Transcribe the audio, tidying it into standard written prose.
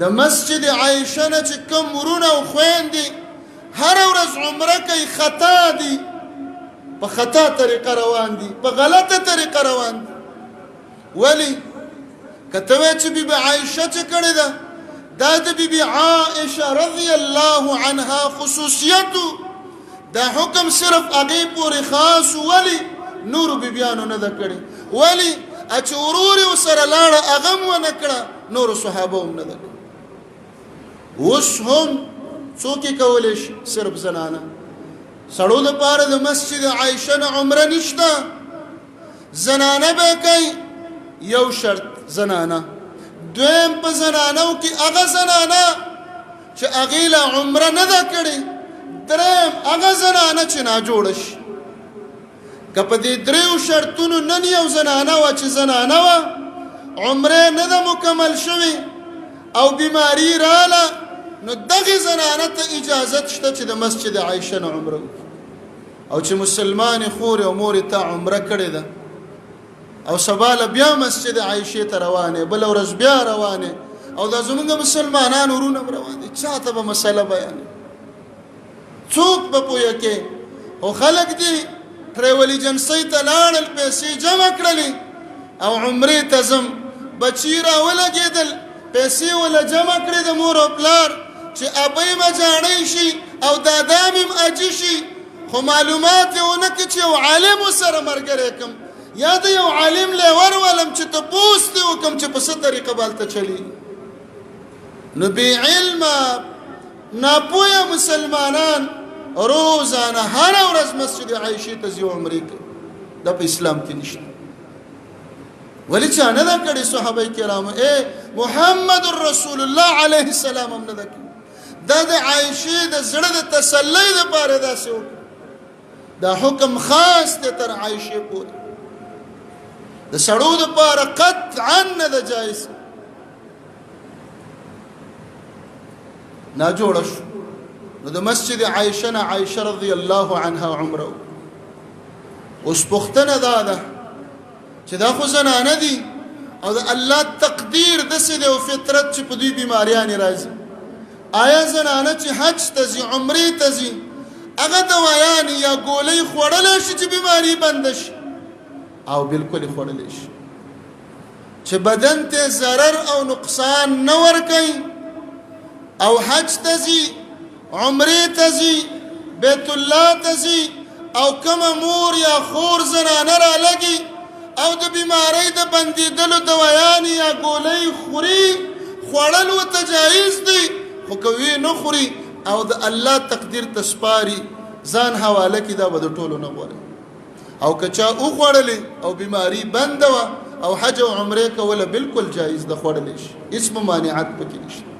د مسجد عائشه نه چې کوم ورونه او خویندې هره ورځ عمره کوي خطا دي، په خطا طریقه روان دي، په غلطه طریقه روان دي. ولی کته وای چې بیبي عائشه چې کړې ده دا د بیبي عائشه رضی الله عنها خصوصیت، دا حکم صرف هغې پورې خاص. ولی نورو بیبیانو نه ده کړې؟ ولی چې ورور یې ورسره لاړه هغه هم ونه کړه، نورو صحابه هم نه ده کړې. اوس هم څوک یې کولی شي؟ صرف زنانه. سړو دپاره د مسجد عایشه نه عمره نشته، زنانه به کوي. یو شرط زنانه. دویم په زنانو کې هغه زنانه چې هغې له عمره نه ده کړې. دریم هغه زنانه چې ناجوړه شي. که په دې دریو شرطونو نن یو زنانه وه چې زنانه وه عمره نه ده مکمل شوې او بیماری راله، نو دغه زنانه ته اجازت شته چې د مسجد عایشه نه عمره وکړي. او چې مسلمانې خورې او مورې ته عمره کړې ده او سبا له بیا مسجد عایشې ته روانې، بله ورځ بیا روانې، او دا زمونږ مسلمانان ورونه هم روان دي، چا ته به مسله بیانې؟ څوک به پوهه کې؟ خو خلک دي ټریول ایجنسۍ ته لاړل، پیسې جمع کړلې او عمرې ته ځم، بچي راولګېدل، پیسې وله جمع کړې د مور او پلار چې ابۍ به جاڼۍ شي او دادا مې هم اجي شي، خو معلومات یې ونه کړي چې یو عالم ورسره ملګری کړم یا د یو عالم لی ورولم چې تپوس دې وکړم چې په څه طریقه به هلته چلېږي. نو بې علمه ناپوهه مسلمانان روزانه هره ورځ مسجد عایشې ته ځي او عمرې کوي. دا په اسلام کې نشته. ولی چا نه ده کړې؟ صحابه کرامو محمد رسول الله علیه السلام هم نه ده کړې. دا د عایشې د زړه د تسلی دپاره داسې وکړه. دا حکم خاص دی تر عایشې پورې. د سړو دپاره قطعا نه ده جایز. ناجوړه شو نو د مسجد عایشه نه عایشه رضی الله عنها عمره. اوس پوښتنه دا ده چې دا خو زنانه دي او د الله تقدیر داسې دی او فطرت چې په دوی بیماریانې راځي، آیا زنانه چې حج ته ځي عمرې ته ځي هغه دوایانې یا ګولۍ خوړلی شي چې بیماري بنده شي؟ او بلکل یې خوړلی شي چې بدن ته ضرر او نقصان نه ورکوي او حج ته ځي، عمرې ته ځي، بیت الله ته ځي او کومه مور یا خور زنانه رالګي او د بیماری د بندېدلو دوایانې یا ګولۍ خوري، خوړل ورته جایز دی، خو که وی نه خوري او د الله تقدیر ته سپاري ځان حواله کړي دا به د ټولو نه غوره. او که چا وخوړلې او بیماری بنده وه او حج او عمرې کوله بلکل جایز ده، خوړلی شي، هېڅ ممانعت پکې نشته.